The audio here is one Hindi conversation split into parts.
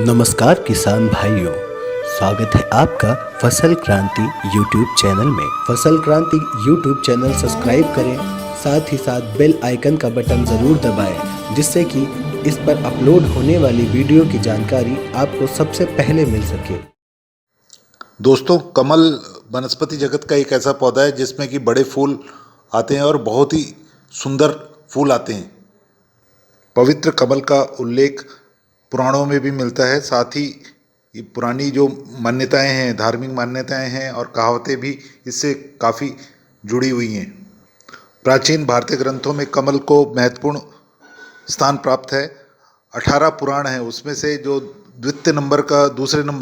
नमस्कार किसान भाइयों, स्वागत है आपका फसल क्रांति यूट्यूब चैनल में। फसल क्रांति यूट्यूब चैनल सब्सक्राइब करें, साथ ही साथ बेल आइकन का बटन ज़रूर दबाएं, जिससे कि इस पर अपलोड होने वाली वीडियो की जानकारी आपको सबसे पहले मिल सके। दोस्तों, कमल वनस्पति जगत का एक ऐसा पौधा है जिसमें कि बड़े फूल आते हैं और बहुत ही सुंदर फूल आते हैं। पवित्र कमल का उल्लेख पुराणों में भी मिलता है। साथ ही ये पुरानी जो मान्यताएं हैं, धार्मिक मान्यताएं हैं और कहावतें भी इससे काफ़ी जुड़ी हुई हैं। प्राचीन भारतीय ग्रंथों में कमल को महत्वपूर्ण स्थान प्राप्त है। 18 पुराण हैं, उसमें से जो दूसरे नंबर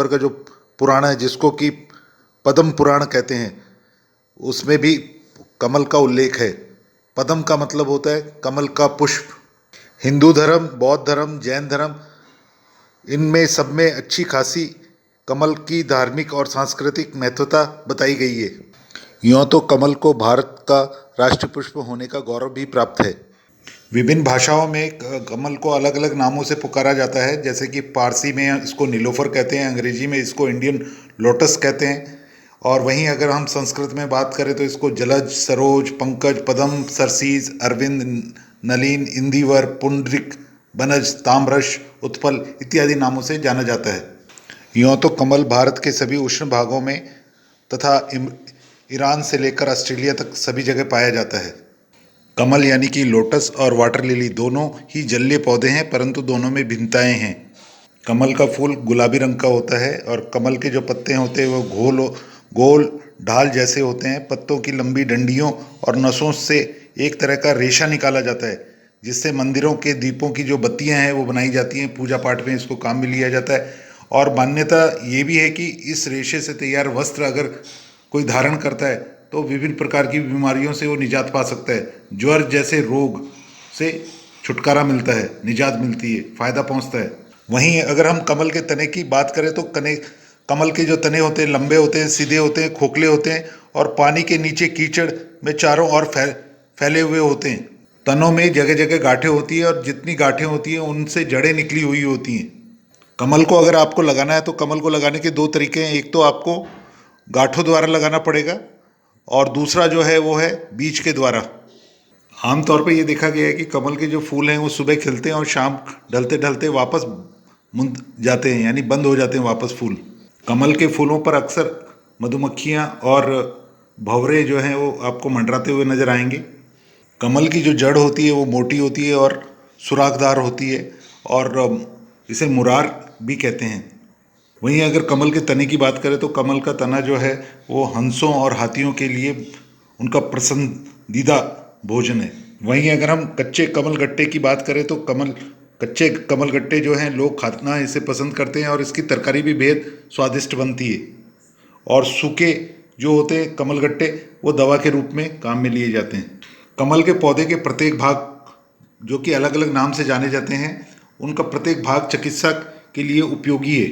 का जो पुराण है, जिसको कि पद्म पुराण कहते हैं, उसमें भी कमल का उल्लेख है। पद्म का मतलब होता है कमल का पुष्प। हिंदू धर्म, बौद्ध धर्म, जैन धर्म, इनमें सब में अच्छी खासी कमल की धार्मिक और सांस्कृतिक महत्वता बताई गई है। यूँ तो कमल को भारत का राष्ट्रीय पुष्प होने का गौरव भी प्राप्त है। विभिन्न भाषाओं में कमल को अलग अलग नामों से पुकारा जाता है, जैसे कि पारसी में इसको नीलोफर कहते हैं, अंग्रेजी में इसको इंडियन लोटस कहते हैं, और वहीं अगर हम संस्कृत में बात करें तो इसको जलज, सरोज, पंकज, पद्म, सरसीज, अरविंद, नलिन, इंदिवर, पुंडरिक, बनज, ताम्रश, उत्पल इत्यादि नामों से जाना जाता है। यूँ तो कमल भारत के सभी उष्ण भागों में तथा ईरान से लेकर ऑस्ट्रेलिया तक सभी जगह पाया जाता है। कमल यानी कि लोटस और वाटर लिली दोनों ही जलीय पौधे हैं, परंतु दोनों में भिन्नताएं हैं। कमल का फूल गुलाबी रंग का होता है और कमल के जो पत्ते होते हैं वो गोल ढाल जैसे होते हैं। पत्तों की लंबी डंडियों और नसों से एक तरह का रेशा निकाला जाता है, जिससे मंदिरों के दीपों की जो बत्तियां हैं वो बनाई जाती हैं। पूजा पाठ में इसको काम में लिया जाता है। और मान्यता ये भी है कि इस रेशे से तैयार वस्त्र अगर कोई धारण करता है तो विभिन्न प्रकार की बीमारियों से वो निजात पा सकता है। ज्वर जैसे रोग से छुटकारा मिलता है, निजात मिलती है, फायदा पहुंचता है। वहीं अगर हम कमल के तने की बात करें तो कमल के जो तने होते हैं लंबे होते हैं, सीधे होते हैं, खोखले होते हैं और पानी के नीचे कीचड़ में चारों ओर फैले हुए होते हैं। तनों में जगह जगह गांठें होती है और जितनी गांठें होती हैं उनसे जड़ें निकली हुई होती हैं। कमल को अगर आपको लगाना है तो कमल को लगाने के दो तरीके हैं। एक तो आपको गांठों द्वारा लगाना पड़ेगा और दूसरा जो है वो है बीज के द्वारा। आमतौर पर यह देखा गया है कि कमल के जो फूल हैं वो सुबह खिलते हैं और शाम ढलते ढलते वापस मुंद जाते हैं, यानी बंद हो जाते हैं वापस फूल। कमल के फूलों पर अक्सर मधुमक्खियाँ और भंवरे जो हैं वो आपको मंडराते हुए नजर आएंगे। कमल की जो जड़ होती है वो मोटी होती है और सुराखदार होती है और इसे मुरार भी कहते हैं। वहीं अगर कमल के तने की बात करें तो कमल का तना जो है वो हंसों और हाथियों के लिए उनका पसंदीदा भोजन है। वहीं अगर हम कच्चे कमल गट्टे की बात करें तो कच्चे कमल गट्टे जो हैं लोग खाना इसे पसंद करते हैं और इसकी तरकारी भी बेहद स्वादिष्ट बनती है। और सूखे जो होते हैं कमल गट्टे वो दवा के रूप में काम में लिए जाते हैं। कमल के पौधे के प्रत्येक भाग जो कि अलग अलग नाम से जाने जाते हैं, उनका प्रत्येक भाग चिकित्सा के लिए उपयोगी है।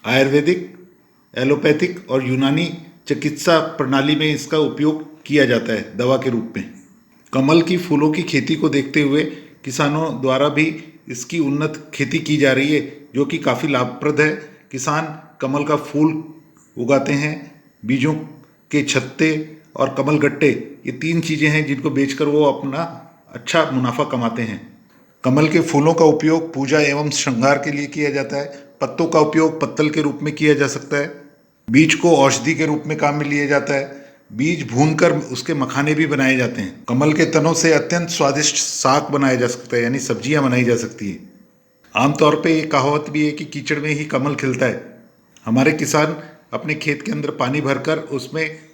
आयुर्वेदिक, एलोपैथिक और यूनानी चिकित्सा प्रणाली में इसका उपयोग किया जाता है दवा के रूप में। कमल की फूलों की खेती को देखते हुए किसानों द्वारा भी इसकी उन्नत खेती की जा रही है, जो कि काफ़ी लाभप्रद है। किसान कमल का फूल उगाते हैं, बीजों के छत्ते और कमल गट्टे, ये तीन चीज़ें हैं जिनको बेचकर वो अपना अच्छा मुनाफा कमाते हैं। कमल के फूलों का उपयोग पूजा एवं श्रृंगार के लिए किया जाता है। पत्तों का उपयोग पत्तल के रूप में किया जा सकता है। बीज को औषधि के रूप में काम में लिया जाता है। बीज भूनकर उसके मखाने भी बनाए जाते हैं। कमल के तनों से अत्यंत स्वादिष्ट साग बनाया जा सकता है, यानी सब्जियां बनाई जा सकती हैं। आमतौर पे ये कहावत भी है कि कीचड़ में ही कमल खिलता है। हमारे किसान अपने खेत के अंदर पानी भरकर उसमें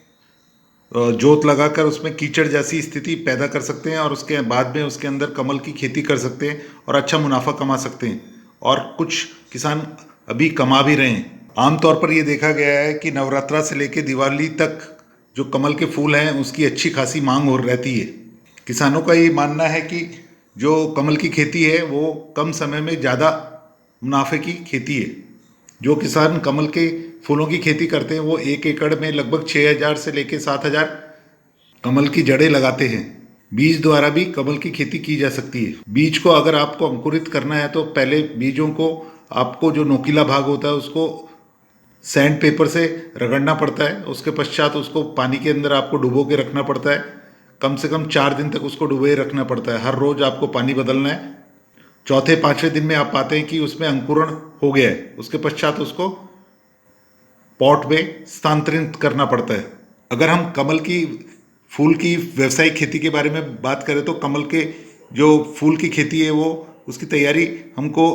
जोत लगाकर उसमें कीचड़ जैसी स्थिति पैदा कर सकते हैं और उसके बाद में उसके अंदर कमल की खेती कर सकते हैं और अच्छा मुनाफा कमा सकते हैं। और कुछ किसान अभी कमा भी रहे हैं। आमतौर पर यह देखा गया है कि नवरात्रा से लेकर दिवाली तक जो कमल के फूल हैं उसकी अच्छी खासी मांग हो रहती है। किसानों का ये मानना है कि जो कमल की खेती है वो कम समय में ज़्यादा मुनाफे की खेती है। जो किसान कमल के फूलों की खेती करते हैं वो 1 एकड़ में लगभग 6,000 से लेकर 7,000 कमल की जड़ें लगाते हैं। बीज द्वारा भी कमल की खेती की जा सकती है। बीज को अगर आपको अंकुरित करना है तो पहले बीजों को आपको जो नोकीला भाग होता है उसको सैंड पेपर से रगड़ना पड़ता है। उसके पश्चात उसको पानी के अंदर आपको डुबो के रखना पड़ता है। कम से कम 4 दिन तक उसको डुबोए रखना पड़ता है। हर रोज आपको पानी बदलना है। चौथे पांचवें दिन में आप पाते हैं कि उसमें अंकुरण हो गया है। उसके पश्चात उसको पॉट में स्थानांतरित करना पड़ता है। अगर हम कमल की फूल की व्यावसायिक खेती के बारे में बात करें तो कमल के जो फूल की खेती है वो उसकी तैयारी हमको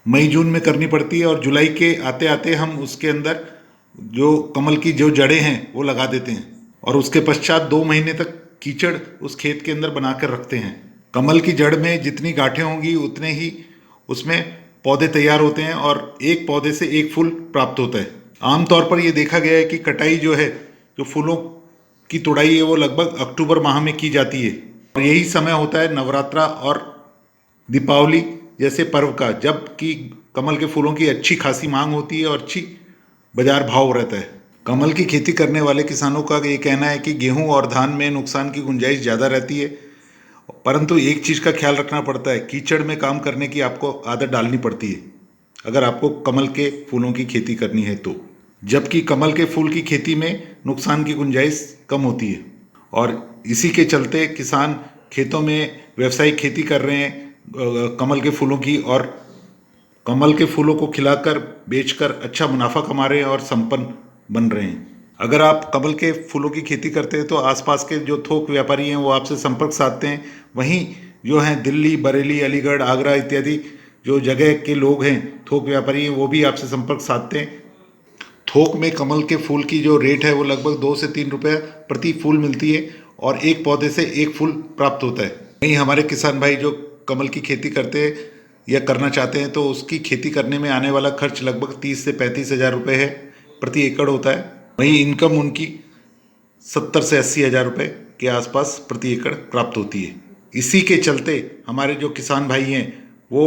मई जून में करनी पड़ती है, और जुलाई के आते आते हम उसके अंदर जो कमल की जो जड़ें हैं वो लगा देते हैं, और उसके पश्चात 2 महीने तक कीचड़ उस खेत के अंदर बनाकर रखते हैं। कमल की जड़ में जितनी गांठें होंगी उतने ही उसमें पौधे तैयार होते हैं, और एक पौधे से एक फूल प्राप्त होता है। आमतौर पर यह देखा गया है कि कटाई जो है, जो फूलों की तुड़ाई है, वो लगभग अक्टूबर माह में की जाती है, और यही समय होता है नवरात्रा और दीपावली जैसे पर्व का, जबकि कमल के फूलों की अच्छी खासी मांग होती है और अच्छी बाजार भाव रहता है। कमल की खेती करने वाले किसानों का ये कहना है कि गेहूं और धान में नुकसान की गुंजाइश ज़्यादा रहती है, परंतु एक चीज़ का ख्याल रखना पड़ता है, कीचड़ में काम करने की आपको आदत डालनी पड़ती है अगर आपको कमल के फूलों की खेती करनी है तो। जबकि कमल के फूल की खेती में नुकसान की गुंजाइश कम होती है, और इसी के चलते किसान खेतों में व्यावसायिक खेती कर रहे हैं कमल के फूलों की, और कमल के फूलों को खिलाकर बेचकर अच्छा मुनाफा कमा रहे हैं और संपन्न बन रहे हैं। अगर आप कमल के फूलों की खेती करते हैं तो आसपास के जो थोक व्यापारी हैं वो आपसे संपर्क साधते हैं। वहीं जो हैं दिल्ली, बरेली, अलीगढ़, आगरा इत्यादि जो जगह के लोग हैं, थोक व्यापारी हैं, वो भी आपसे संपर्क साधते हैं। थोक में कमल के फूल की जो रेट है वो लगभग 2 से 3 रुपये प्रति फूल मिलती है, और एक पौधे से एक फूल प्राप्त होता है। वहीं हमारे किसान भाई जो कमल की खेती करते हैं या करना चाहते हैं तो उसकी खेती करने में आने वाला खर्च लगभग 30 से 35 हज़ार रुपये है प्रति एकड़ होता है। वहीं इनकम उनकी 70 से 80 हज़ार रुपये के आसपास प्रति एकड़ प्राप्त होती है। इसी के चलते हमारे जो किसान भाई हैं वो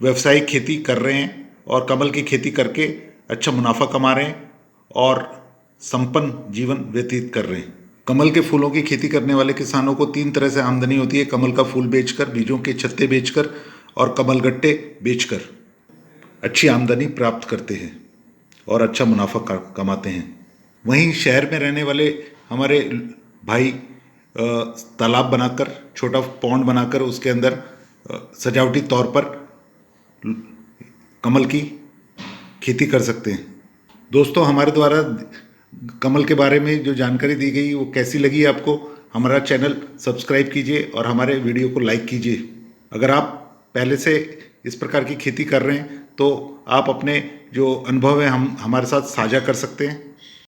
व्यावसायिक खेती कर रहे हैं और कमल की खेती करके अच्छा मुनाफा कमा रहे हैं और संपन्न जीवन व्यतीत कर रहे हैं। कमल के फूलों की खेती करने वाले किसानों को 3 तरह से आमदनी होती है: कमल का फूल बेचकर, बीजों के छत्ते बेचकर और कमल गट्टे बेचकर अच्छी आमदनी प्राप्त करते हैं और अच्छा मुनाफा कमाते हैं। वहीं शहर में रहने वाले हमारे भाई तालाब बनाकर, छोटा पॉन्ड बनाकर उसके अंदर सजावटी तौर पर कमल की खेती कर सकते हैं। दोस्तों, हमारे द्वारा कमल के बारे में जो जानकारी दी गई वो कैसी लगी आपको? हमारा चैनल सब्सक्राइब कीजिए और हमारे वीडियो को लाइक कीजिए। अगर आप पहले से इस प्रकार की खेती कर रहे हैं तो आप अपने जो अनुभव है हम हमारे साथ साझा कर सकते हैं।